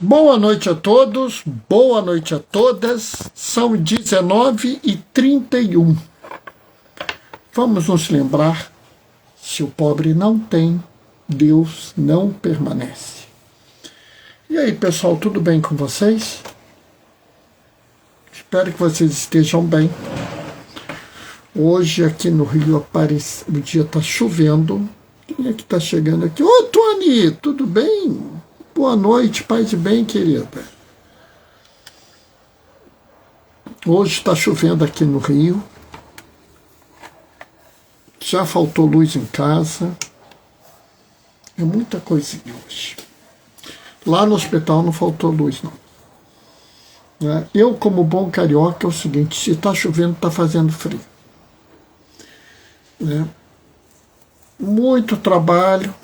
Boa noite a todos, boa noite a todas, são 19h31. Vamos nos lembrar, se o pobre não tem, Deus não permanece. E aí, pessoal, tudo bem com vocês? Espero que vocês estejam bem. Hoje aqui no Rio o dia está chovendo. Quem é que está chegando aqui? Ô, Tony, tudo bem? Boa noite, paz e bem, querida. Hoje está chovendo aqui no Rio. Já faltou luz em casa. É muita coisinha hoje. Lá no hospital não faltou luz, não. Eu, como bom carioca, é o seguinte: se está chovendo, está fazendo frio. Muito trabalho.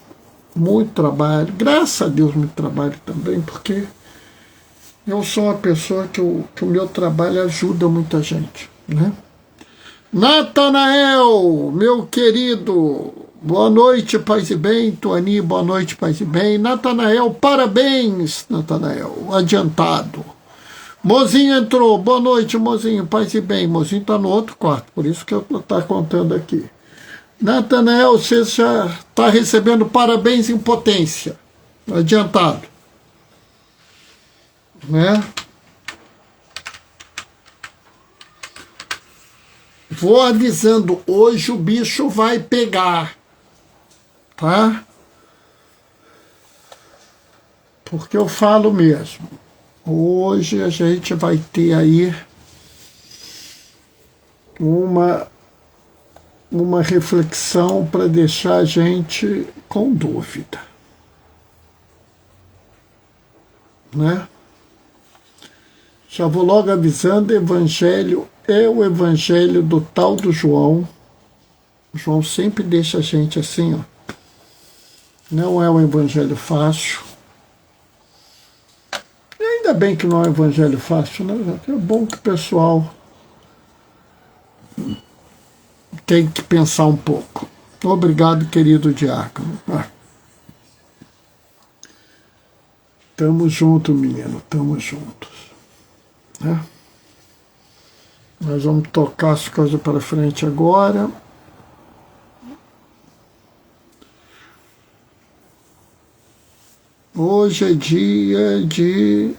Graças a Deus, muito trabalho também, porque eu sou uma pessoa que o meu trabalho ajuda muita gente, Natanael, meu querido, boa noite, paz e bem. Tuani, boa noite, paz e bem. Natanael, parabéns, Natanael, adiantado. Mozinho entrou, boa noite, mozinho, paz e bem. Mozinho está no outro quarto, por isso que eu estou contando aqui. Natanael, você já está recebendo parabéns em potência, adiantado, Vou avisando, hoje o bicho vai pegar, tá? Porque eu falo mesmo, hoje a gente vai ter aí uma reflexão para deixar a gente com dúvida, Já vou logo avisando, evangelho é o evangelho do tal do João. O João sempre deixa a gente assim, ó. Não é um evangelho fácil. E ainda bem que não é um evangelho fácil, né? É bom que o pessoal tem que pensar um pouco. Obrigado, querido diácono. Tamo junto, menino, tamo juntos. Nós vamos tocar as coisas para frente agora. Hoje é dia de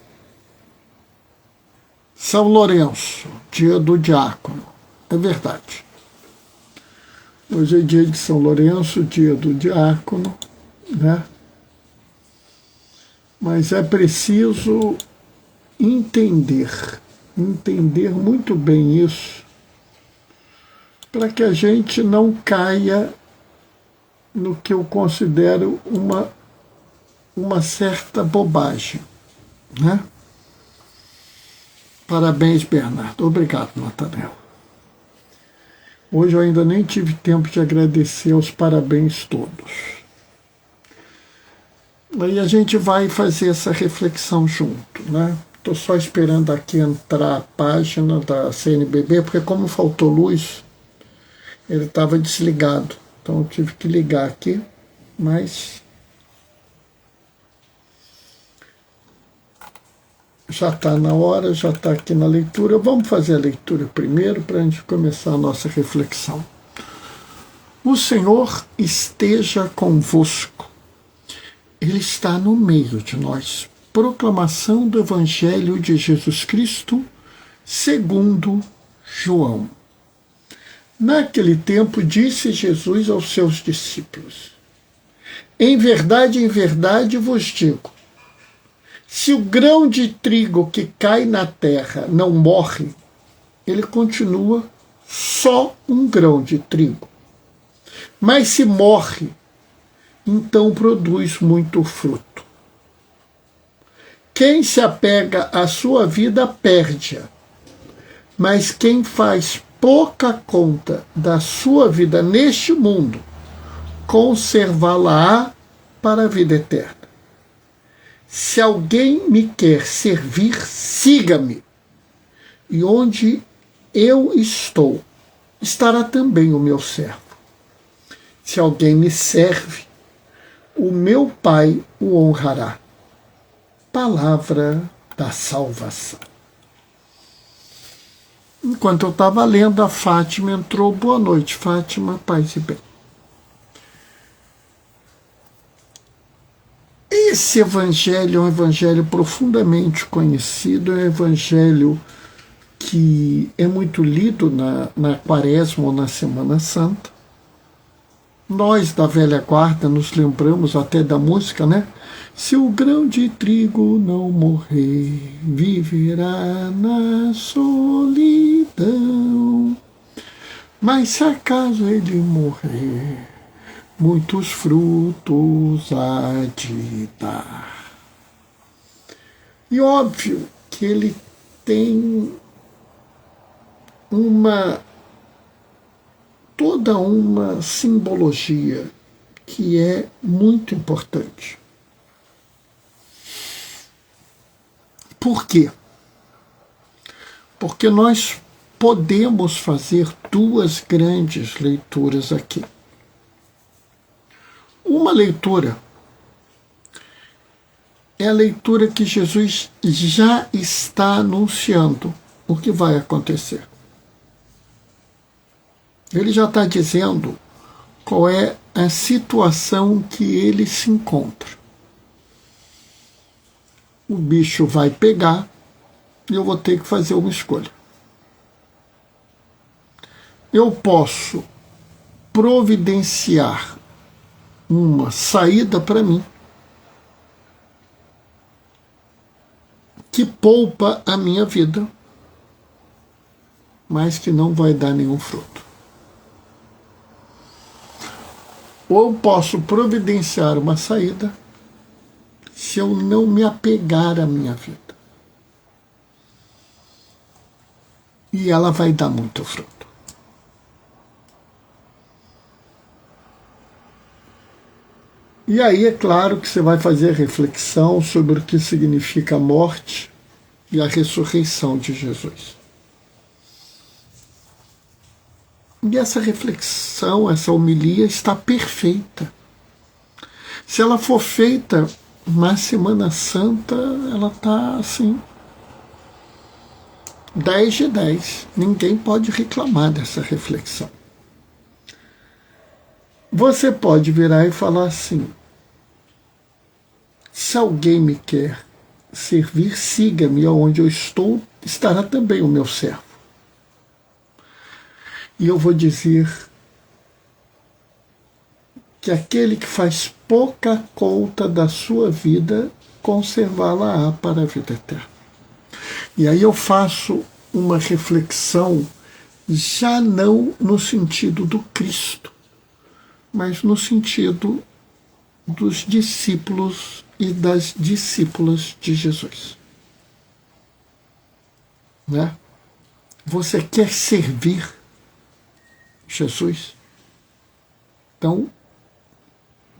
São Lourenço, dia do diácono. É verdade. Hoje é dia de São Lourenço, dia do diácono, Mas é preciso entender muito bem isso, para que a gente não caia no que eu considero uma certa bobagem, Parabéns, Bernardo. Obrigado, Natanael. Hoje eu ainda nem tive tempo de agradecer os parabéns todos. Aí a gente vai fazer essa reflexão junto, Estou só esperando aqui entrar a página da CNBB, porque como faltou luz, ele estava desligado. Então eu tive que ligar aqui, mas já está na hora, já está aqui na leitura. Vamos fazer a leitura primeiro para a gente começar a nossa reflexão. O Senhor esteja convosco. Ele está no meio de nós. Proclamação do Evangelho de Jesus Cristo, segundo João. Naquele tempo, disse Jesus aos seus discípulos: em verdade vos digo, se o grão de trigo que cai na terra não morre, ele continua só um grão de trigo. Mas se morre, então produz muito fruto. Quem se apega à sua vida perde-a, mas quem faz pouca conta da sua vida neste mundo, conservá-la-á para a vida eterna. Se alguém me quer servir, siga-me, e onde eu estou, estará também o meu servo. Se alguém me serve, o meu Pai o honrará. palavra da salvação. Enquanto eu estava lendo, a Fátima entrou. Boa noite, Fátima, paz e bem. Esse evangelho é um evangelho profundamente conhecido, é um evangelho que é muito lido na Quaresma ou na Semana Santa. Nós, da velha guarda, nos lembramos até da música, né? Se o grão de trigo não morrer, viverá na solidão. Mas se acaso ele morrer, muitos frutos há de dar. E óbvio que ele tem toda uma simbologia que é muito importante. Por quê? Porque nós podemos fazer duas grandes leituras aqui. Uma leitura é a leitura que Jesus já está anunciando o que vai acontecer. Ele já está dizendo qual é a situação que ele se encontra. O bicho vai pegar e eu vou ter que fazer uma escolha. Eu posso providenciar uma saída para mim que poupa a minha vida, mas que não vai dar nenhum fruto. Ou eu posso providenciar uma saída se eu não me apegar à minha vida. E ela vai dar muito fruto. E aí é claro que você vai fazer reflexão sobre o que significa a morte e a ressurreição de Jesus. E essa reflexão, essa homilia está perfeita. Se ela for feita na Semana Santa, ela está assim, 10 de 10. Ninguém pode reclamar dessa reflexão. Você pode virar e falar assim: se alguém me quer servir, siga-me, aonde eu estou, estará também o meu servo. E eu vou dizer que aquele que faz pouca conta da sua vida, conservá-la-á para a vida eterna. E aí eu faço uma reflexão, já não no sentido do Cristo, mas no sentido dos discípulos e das discípulas de Jesus. Né? Você quer servir Jesus? Então,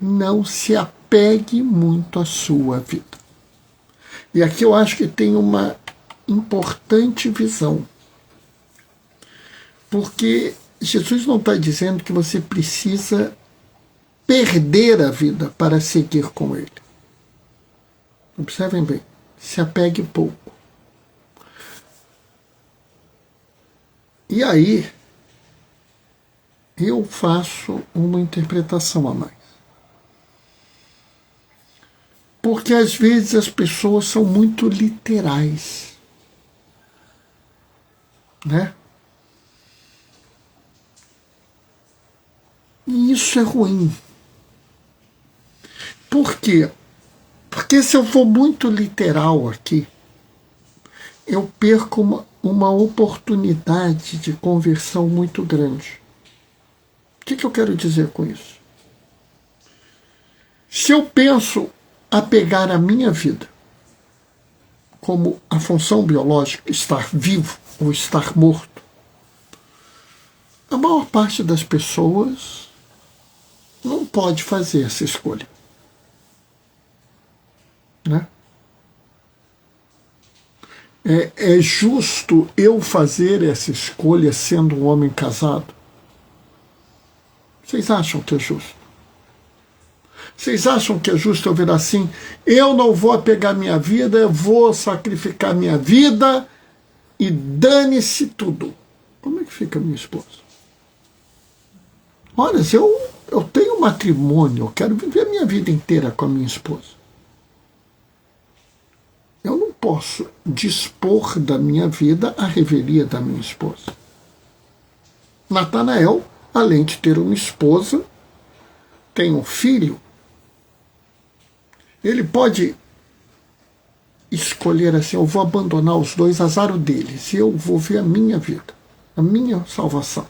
não se apegue muito à sua vida. E aqui eu acho que tem uma importante visão. Porque Jesus não está dizendo que você precisa perder a vida para seguir com Ele. Observem bem, se apegue pouco. E aí, eu faço uma interpretação a mais. Porque às vezes as pessoas são muito literais. Né? E isso é ruim. Por quê? Porque se eu for muito literal aqui, eu perco uma oportunidade de conversão muito grande. O que eu quero dizer com isso? Se eu penso a pegar a minha vida como a função biológica, estar vivo ou estar morto, a maior parte das pessoas não pode fazer essa escolha. Né? É justo eu fazer essa escolha sendo um homem casado? Vocês acham que é justo? Vocês acham que é justo eu vir assim? Eu não vou pegar minha vida, eu vou sacrificar minha vida e dane-se tudo. Como é que fica minha esposa? Olha, se eu tenho um matrimônio, eu quero viver a minha vida inteira com a minha esposa. Eu não posso dispor da minha vida à revelia da minha esposa. Natanael, além de ter uma esposa, tem um filho. Ele pode escolher assim, eu vou abandonar os dois, azar o deles, e eu vou ver a minha vida, a minha salvação.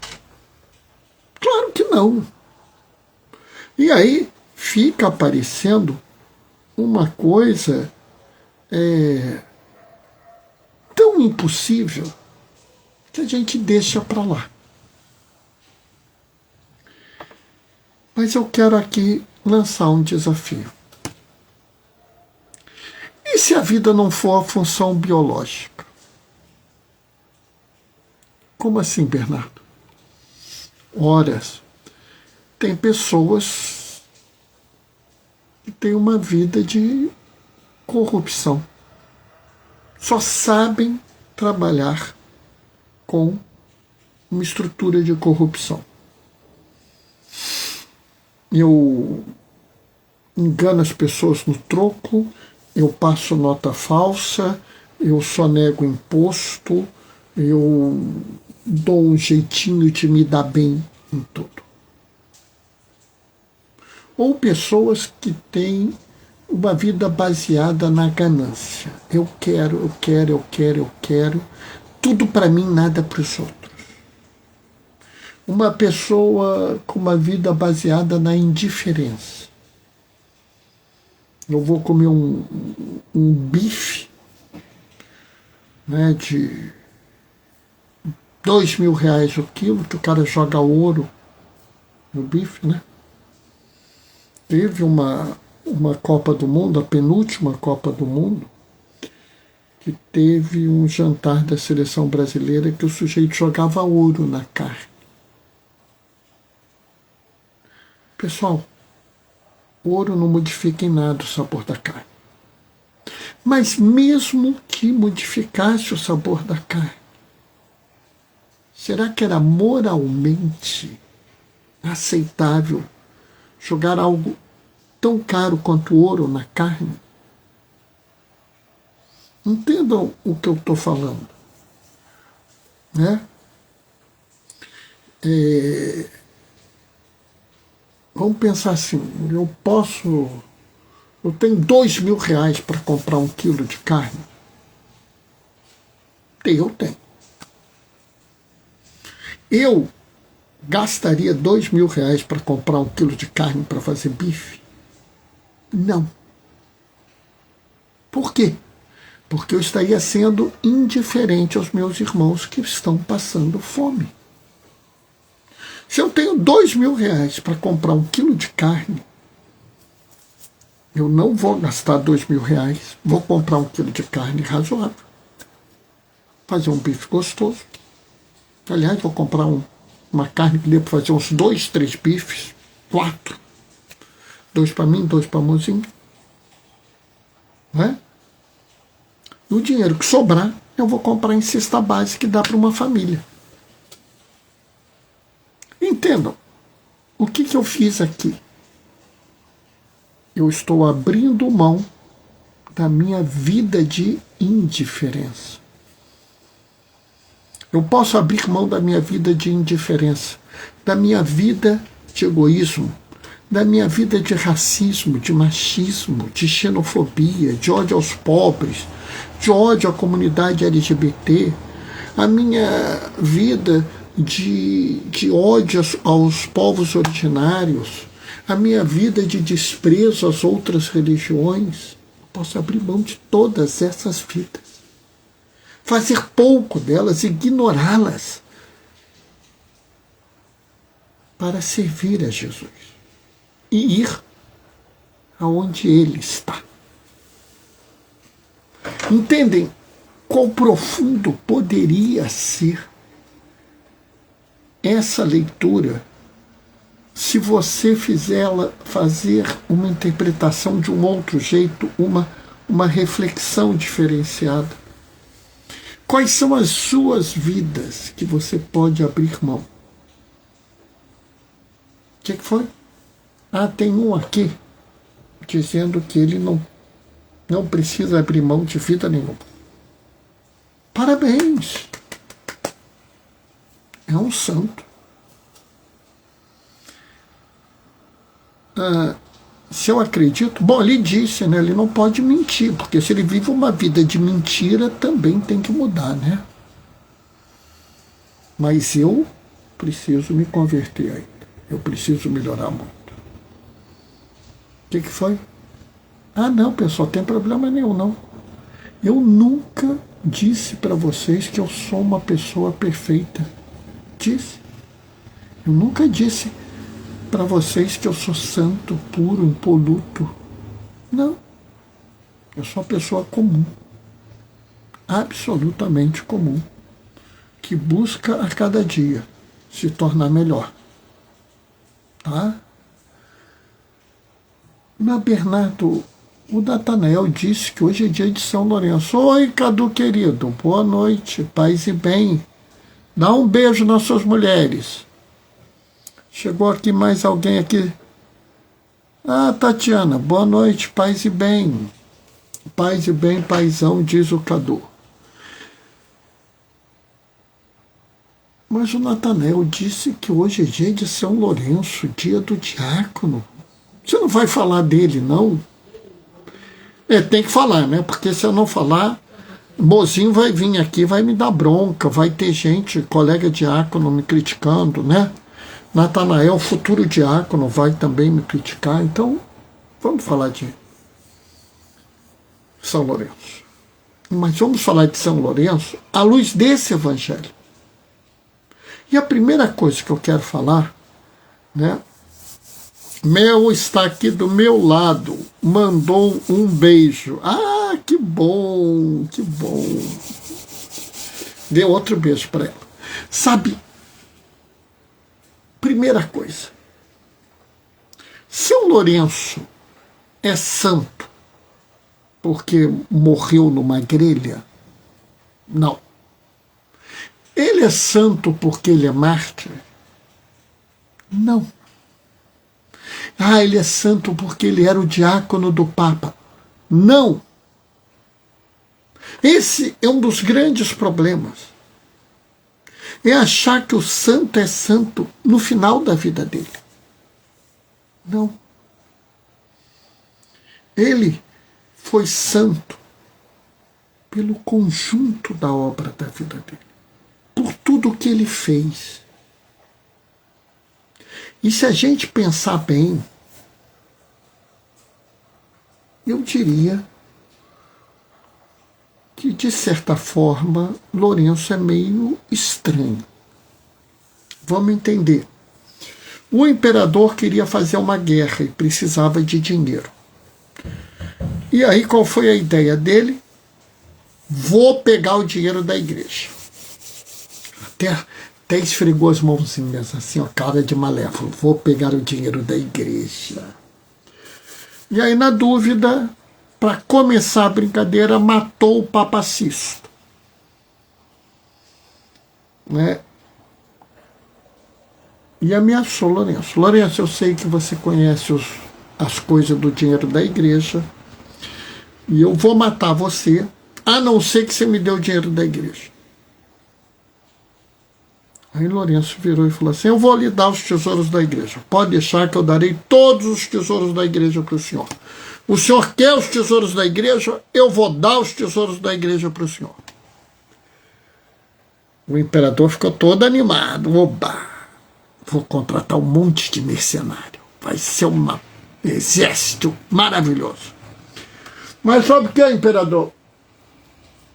Claro que não. E aí fica aparecendo uma coisa tão impossível que a gente deixa para lá. Mas eu quero aqui lançar um desafio. E se a vida não for a função biológica? Como assim, Bernardo? Ora, tem pessoas que têm uma vida de corrupção. Só sabem trabalhar com uma estrutura de corrupção. Eu engano as pessoas no troco, eu passo nota falsa, eu sonego imposto, eu dou um jeitinho de me dar bem em tudo. Ou pessoas que têm uma vida baseada na ganância. Eu quero, tudo para mim, nada para os outros. Uma pessoa com uma vida baseada na indiferença. Eu vou comer um bife, né, de R$2.000 o quilo, que o cara joga ouro no bife, né? Teve uma Copa do Mundo, a penúltima Copa do Mundo, que teve um jantar da seleção brasileira que o sujeito jogava ouro na carne. Pessoal, ouro não modifica em nada o sabor da carne. Mas mesmo que modificasse o sabor da carne, será que era moralmente aceitável jogar algo tão caro quanto ouro na carne? Entendam o que eu estou falando, né? Vamos pensar assim, eu tenho R$2.000 para comprar 1 quilo de carne? Eu tenho. Eu gastaria R$2.000 para comprar 1 quilo de carne para fazer bife? Não. Por quê? Porque eu estaria sendo indiferente aos meus irmãos que estão passando fome. Se eu tenho R$2.000 para comprar 1 quilo de carne, eu não vou gastar R$2.000, vou comprar 1 quilo de carne razoável, fazer um bife gostoso. Aliás, vou comprar uma carne que dê para fazer uns 2, 3 bifes, 4. 2 para mim, 2 para a mozinha. Né? E o dinheiro que sobrar, eu vou comprar em cesta básica que dá para uma família. Entendam, o que eu fiz aqui? Eu estou abrindo mão da minha vida de indiferença. Eu posso abrir mão da minha vida de indiferença, da minha vida de egoísmo, da minha vida de racismo, de machismo, de xenofobia, de ódio aos pobres, de ódio à comunidade LGBT, a minha vida de ódio aos povos originários, a minha vida de desprezo às outras religiões. Eu posso abrir mão de todas essas vidas, fazer pouco delas, ignorá-las, para servir a Jesus e ir aonde Ele está. Entendem quão profundo poderia ser essa leitura se você fizer ela fazer uma interpretação de um outro jeito, uma reflexão diferenciada. Quais são as suas vidas que você pode abrir mão? O que foi? Ah, tem um aqui dizendo que ele não precisa abrir mão de vida nenhuma. Parabéns! É um santo. Se eu acredito, bom, ele disse, né? Ele não pode mentir, porque se ele vive uma vida de mentira, também tem que mudar, né? Mas eu preciso me converter ainda. Eu preciso melhorar muito. O que foi? Ah, não, pessoal, tem problema nenhum, não. Eu nunca disse para vocês que eu sou uma pessoa perfeita. Disse. Eu nunca disse para vocês que eu sou santo, puro, impoluto. Não. Eu sou uma pessoa comum. Absolutamente comum. Que busca a cada dia se tornar melhor. Tá? Mas, Bernardo, o Natanael disse que hoje é dia de São Lourenço. Oi, Cadu querido, boa noite, paz e bem. Dá um beijo nas suas mulheres. Chegou aqui mais alguém aqui. Ah, Tatiana, boa noite, paz e bem. Paz e bem, paizão, diz o Cadu. Mas o Natanael disse que hoje é dia de São Lourenço, dia do diácono. Você não vai falar dele, não? Tem que falar, né? Porque se eu não falar, Mozinho vai vir aqui, vai me dar bronca, vai ter gente, colega diácono me criticando, né? Natanael, futuro diácono, vai também me criticar. Então, vamos falar de São Lourenço. Mas vamos falar de São Lourenço à luz desse evangelho. E a primeira coisa que eu quero falar, né? Mel está aqui do meu lado, mandou um beijo. Ah, que bom, que bom. Dê outro beijo para ela. Sabe, primeira coisa, São Lourenço é santo porque morreu numa grelha? Não. Ele é santo porque ele é mártir? Não. Ah, ele é santo porque ele era o diácono do Papa? Não. Esse é um dos grandes problemas. É achar que o santo é santo no final da vida dele. Não. Ele foi santo pelo conjunto da obra da vida dele, por tudo o que ele fez. E se a gente pensar bem, eu diria que, de certa forma, Lourenço é meio estranho. Vamos entender. O imperador queria fazer uma guerra e precisava de dinheiro. E aí, qual foi a ideia dele? Vou pegar o dinheiro da igreja. Até esfregou as mãozinhas, assim, ó, cara de malévolo. Vou pegar o dinheiro da igreja. E aí, na dúvida, para começar a brincadeira, matou o Papa Sisto. Né? E ameaçou Lourenço. Lourenço, eu sei que você conhece as coisas do dinheiro da igreja, e eu vou matar você, a não ser que você me dê o dinheiro da igreja. Aí Lourenço virou e falou assim: eu vou lhe dar os tesouros da igreja. Pode deixar que eu darei todos os tesouros da igreja para o senhor. O senhor quer os tesouros da igreja? Eu vou dar os tesouros da igreja para o senhor. O imperador ficou todo animado. Oba! Vou contratar um monte de mercenário. Vai ser um exército maravilhoso. Mas sabe o que é, imperador?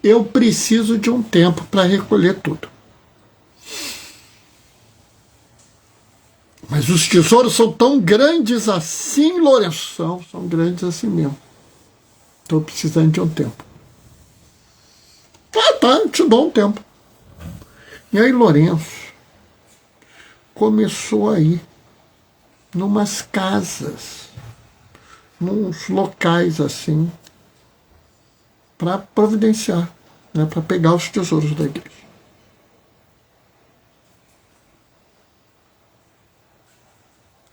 Eu preciso de um tempo para recolher tudo. Mas os tesouros são tão grandes assim, Lourenço? São grandes assim mesmo. Estou precisando de um tempo. Ah, tá, eu te dou um tempo. E aí Lourenço começou aí numas casas, nos locais assim, para providenciar, né, para pegar os tesouros da igreja.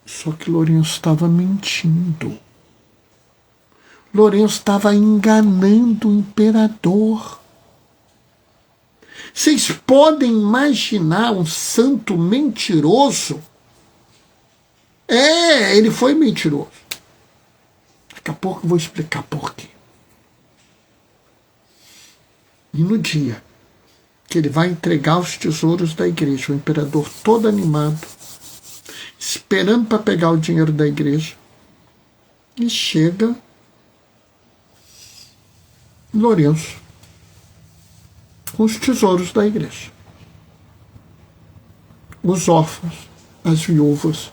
Só que Lourenço estava mentindo. Lourenço estava enganando o imperador. Vocês podem imaginar um santo mentiroso? Ele foi mentiroso. Daqui a pouco eu vou explicar por quê. E no dia que ele vai entregar os tesouros da igreja, o imperador todo animado, esperando para pegar o dinheiro da igreja, e chega Lourenço com os tesouros da igreja. Os órfãos, as viúvas,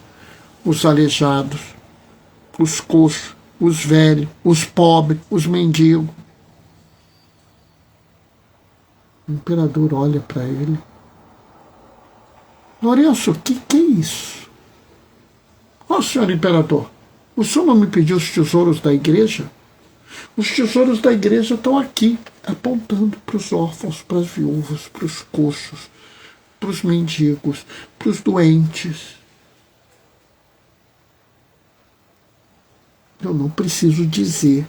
os aleijados, os coxos, os velhos, os pobres, os mendigos. O imperador olha para ele. Lourenço, o que é isso? Ó, senhor imperador, o senhor não me pediu os tesouros da igreja? Os tesouros da igreja estão aqui, apontando para os órfãos, para as viúvas, para os coxos, para os mendigos, para os doentes. Eu não preciso dizer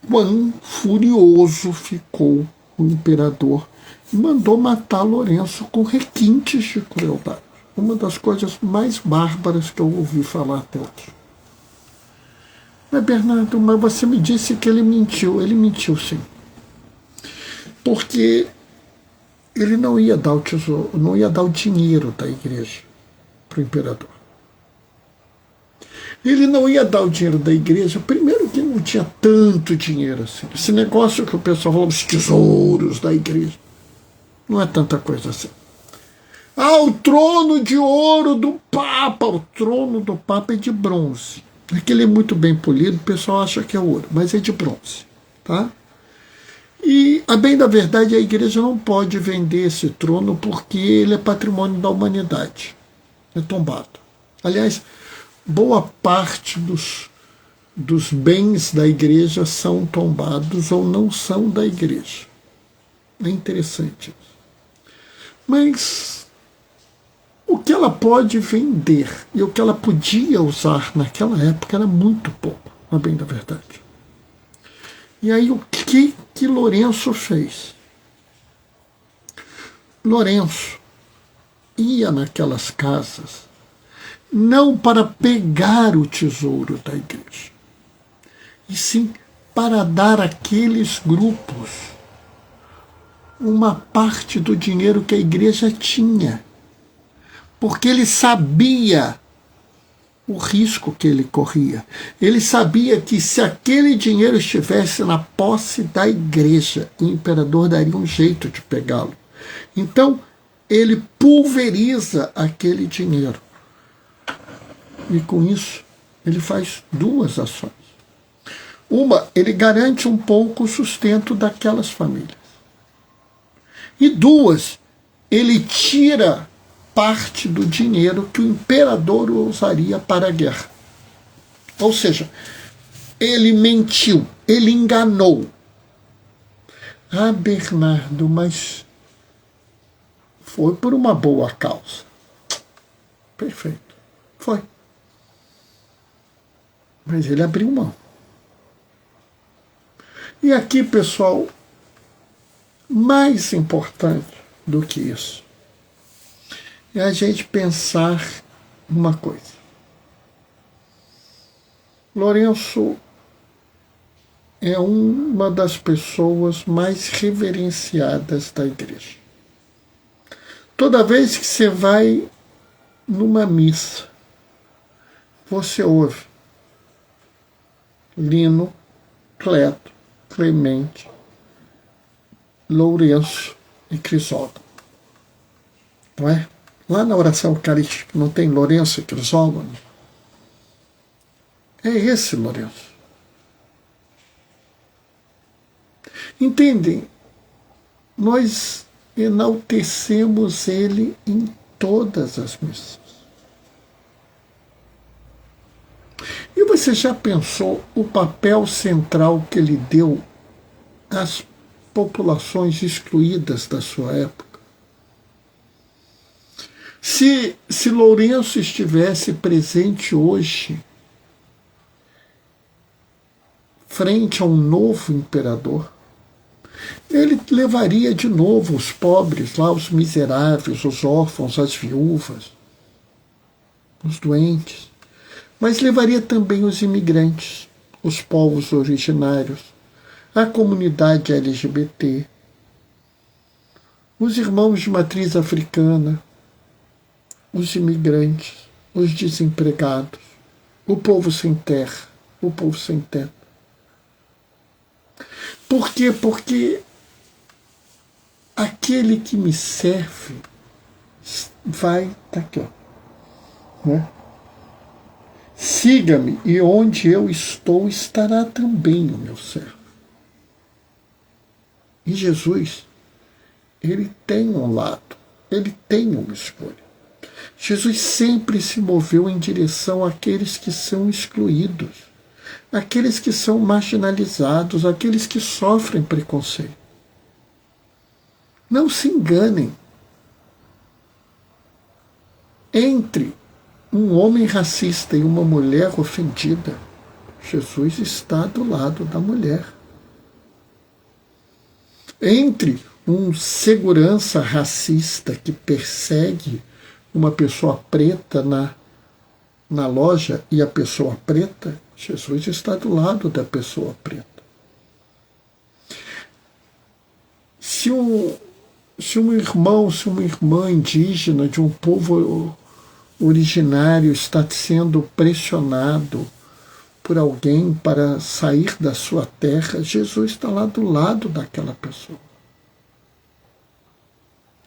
quão furioso ficou o imperador e mandou matar Lourenço com requintes de crueldade. Uma das coisas mais bárbaras que eu ouvi falar até hoje. Mas, Bernardo, mas você me disse que ele mentiu. Ele mentiu, sim. Porque ele não ia dar o tesouro, não ia dar o dinheiro da igreja para o imperador. Ele não ia dar o dinheiro da igreja, primeiro que não tinha tanto dinheiro assim. Esse negócio que o pessoal fala, os tesouros da igreja, não é tanta coisa assim. O trono de ouro do Papa. O trono do Papa é de bronze. Aquele é muito bem polido, o pessoal acha que é ouro, mas é de bronze. Tá? E, a bem da verdade, a igreja não pode vender esse trono porque ele é patrimônio da humanidade. É tombado. Aliás, boa parte dos bens da igreja são tombados ou não são da igreja. É interessante isso. Mas o que ela pode vender e o que ela podia usar naquela época era muito pouco, a bem da verdade. E aí o que Lourenço fez? Lourenço ia naquelas casas não para pegar o tesouro da igreja, e sim para dar àqueles grupos uma parte do dinheiro que a igreja tinha, porque ele sabia o risco que ele corria. Ele sabia que se aquele dinheiro estivesse na posse da igreja, o imperador daria um jeito de pegá-lo. Então, ele pulveriza aquele dinheiro. E com isso, ele faz duas ações. Uma, ele garante um pouco o sustento daquelas famílias. E duas, ele tira parte do dinheiro que o imperador usaria para a guerra. Ou seja, ele mentiu, ele enganou. Bernardo, mas foi por uma boa causa. Perfeito, foi. Mas ele abriu mão. E aqui, pessoal, mais importante do que isso é a gente pensar uma coisa. Lourenço é uma das pessoas mais reverenciadas da igreja. Toda vez que você vai numa missa, você ouve Lino, Cleto, Clemente, Lourenço e Crisógono. Não é? Lá na oração eucarística não tem Lourenço e Crisógono? É esse Lourenço. Entendem? Nós enaltecemos ele em todas as missas. você já pensou o papel central que ele deu às populações excluídas da sua época? Se Lourenço estivesse presente hoje, frente a um novo imperador, ele levaria de novo os pobres lá, os miseráveis, os órfãos, as viúvas, os doentes, mas levaria também os imigrantes, os povos originários, a comunidade LGBT, os irmãos de matriz africana, os imigrantes, os desempregados, o povo sem terra, o povo sem teto. Por quê? Porque aquele que me serve vai, tá aqui, ó, né? Siga-me, e onde eu estou estará também o meu servo. E Jesus, ele tem um lado, ele tem uma escolha. Jesus sempre se moveu em direção àqueles que são excluídos, aqueles que são marginalizados, aqueles que sofrem preconceito. Não se enganem. Entre um homem racista e uma mulher ofendida, Jesus está do lado da mulher. Entre um segurança racista que persegue uma pessoa preta na loja e a pessoa preta, Jesus está do lado da pessoa preta. Se um irmão, se uma irmã indígena de um povo originário está sendo pressionado por alguém para sair da sua terra, Jesus está lá do lado daquela pessoa.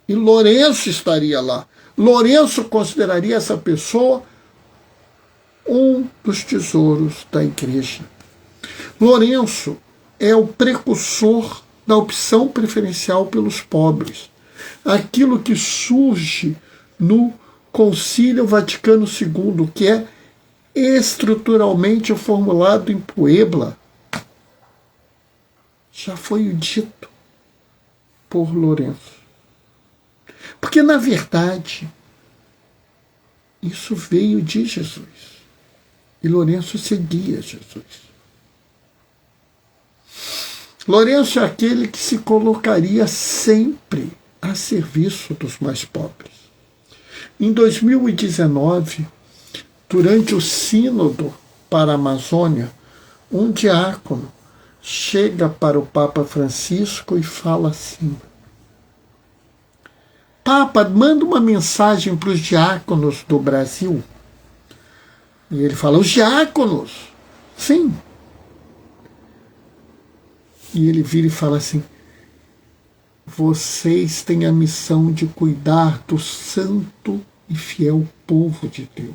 E Lourenço estaria lá. Lourenço consideraria essa pessoa um dos tesouros da igreja. Lourenço é o precursor da opção preferencial pelos pobres. Aquilo que surge no Concílio Vaticano II, que é estruturalmente formulado em Puebla, já foi dito por Lourenço. Porque, na verdade, isso veio de Jesus. E Lourenço seguia Jesus. Lourenço é aquele que se colocaria sempre a serviço dos mais pobres. Em 2019, durante o Sínodo para a Amazônia, um diácono chega para o Papa Francisco e fala assim: Papa, manda uma mensagem para os diáconos do Brasil. E ele fala: os diáconos? Sim. E ele vira e fala assim: vocês têm a missão de cuidar do santo e fiel povo de Deus.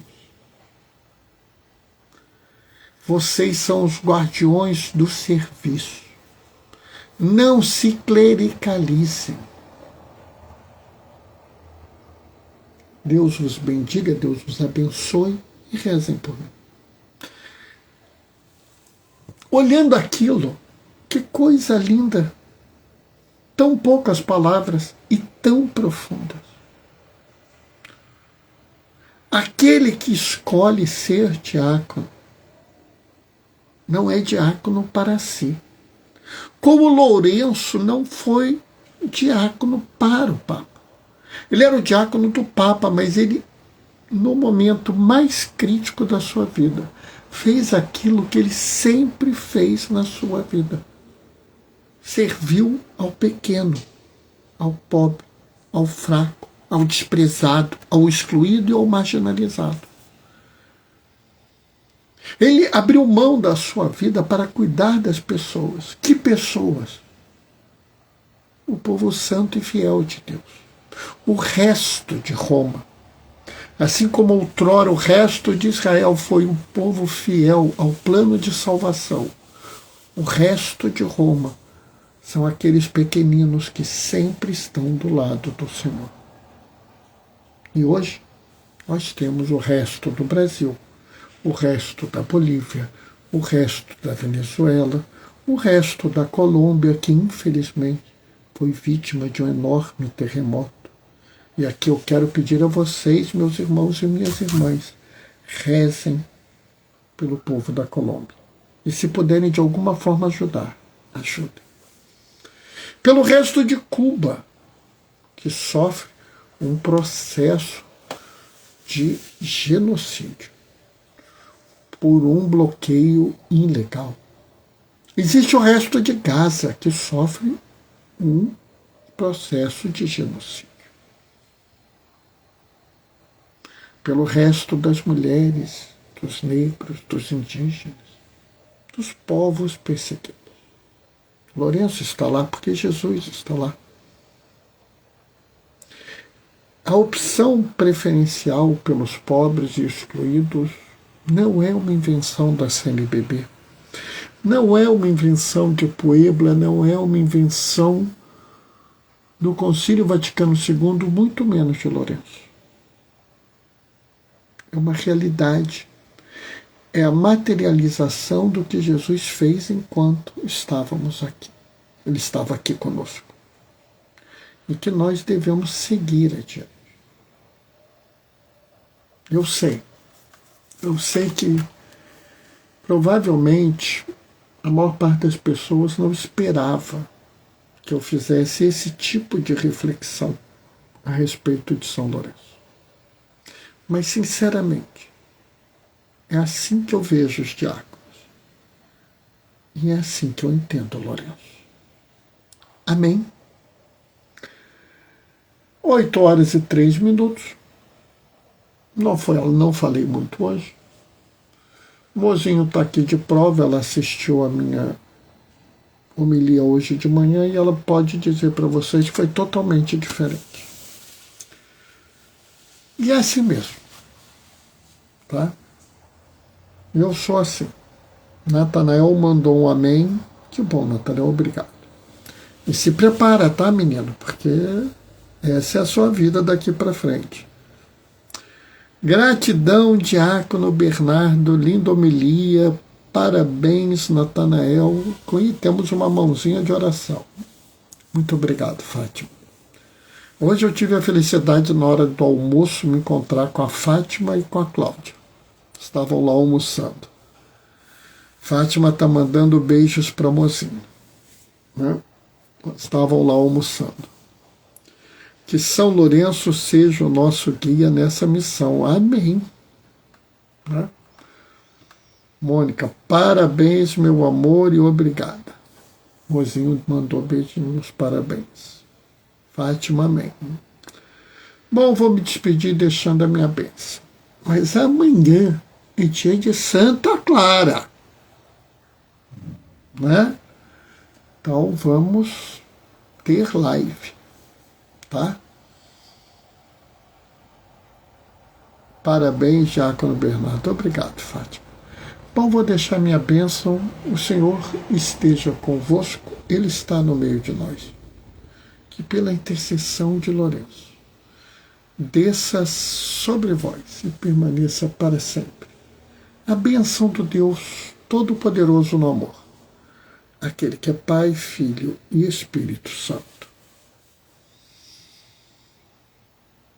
Vocês são os guardiões do serviço. Não se clericalizem. Deus vos bendiga, Deus vos abençoe e rezem por mim. Olhando aquilo, que coisa linda! Tão poucas palavras e tão profundas. Aquele que escolhe ser diácono não é diácono para si. Como Lourenço não foi diácono para o Papa. Ele era o diácono do Papa, mas ele, no momento mais crítico da sua vida, fez aquilo que ele sempre fez na sua vida. Serviu ao pequeno, ao pobre, ao fraco, ao desprezado, ao excluído e ao marginalizado. Ele abriu mão da sua vida para cuidar das pessoas. Que pessoas? O povo santo e fiel de Deus. O resto de Roma. Assim como outrora o resto de Israel foi um povo fiel ao plano de salvação, o resto de Roma são aqueles pequeninos que sempre estão do lado do Senhor. E hoje nós temos o resto do Brasil, o resto da Bolívia, o resto da Venezuela, o resto da Colômbia, que infelizmente foi vítima de um enorme terremoto. E aqui eu quero pedir a vocês, meus irmãos e minhas irmãs, rezem pelo povo da Colômbia. E se puderem de alguma forma ajudar, ajudem. Pelo resto de Cuba, que sofre um processo de genocídio por um bloqueio ilegal. Existe o resto de Gaza, que sofre um processo de genocídio. Pelo resto das mulheres, dos negros, dos indígenas, dos povos perseguidos. Lourenço está lá porque Jesus está lá. A opção preferencial pelos pobres e excluídos não é uma invenção da CNBB, não é uma invenção de Puebla, não é uma invenção do Concílio Vaticano II, muito menos de Lourenço. É uma realidade, é a materialização do que Jesus fez enquanto estávamos aqui. Ele estava aqui conosco. E que nós devemos seguir adiante. Eu sei que provavelmente a maior parte das pessoas não esperava que eu fizesse esse tipo de reflexão a respeito de São Lourenço. Mas, sinceramente, é assim que eu vejo os diáconos. E é assim que eu entendo Lourenço. Amém? 8h03. Não falei muito hoje. O mozinho está aqui de prova, ela assistiu a minha homilia hoje de manhã e ela pode dizer para vocês que foi totalmente diferente. E é assim mesmo. Tá? Eu sou assim. Natanael mandou um amém. Que bom, Natanael, obrigado. E se prepara, tá, menino? Porque essa é a sua vida daqui para frente. Gratidão, Diácono Bernardo, linda homilia, parabéns, Natanael. E temos uma mãozinha de oração. Muito obrigado, Fátima. Hoje eu tive a felicidade, na hora do almoço, me encontrar com a Fátima e com a Cláudia. Estavam lá almoçando. Fátima está mandando beijos para o mozinho. Né? Estavam lá almoçando. Que São Lourenço seja o nosso guia nessa missão. Amém. Né? Mônica, parabéns, meu amor, e obrigada. Mozinho mandou beijinhos, parabéns. Fátima, amém. Bom, vou me despedir deixando a minha bênção. Mas amanhã é dia de Santa Clara. Né? Então vamos ter live. Tá? Parabéns, Diácono Bernardo. Obrigado, Fátima. Bom, vou deixar minha bênção. O Senhor esteja convosco. Ele está no meio de nós. Que pela intercessão de Lourenço desça sobre vós e permaneça para sempre a bênção do Deus Todo-Poderoso no amor, aquele que é Pai, Filho e Espírito Santo.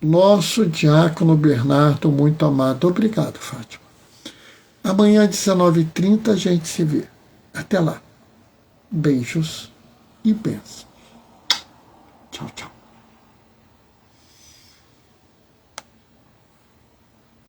Nosso Diácono Bernardo, muito amado. Obrigado, Fátima. Amanhã, às 19h30, a gente se vê. Até lá. Beijos e bênçãos.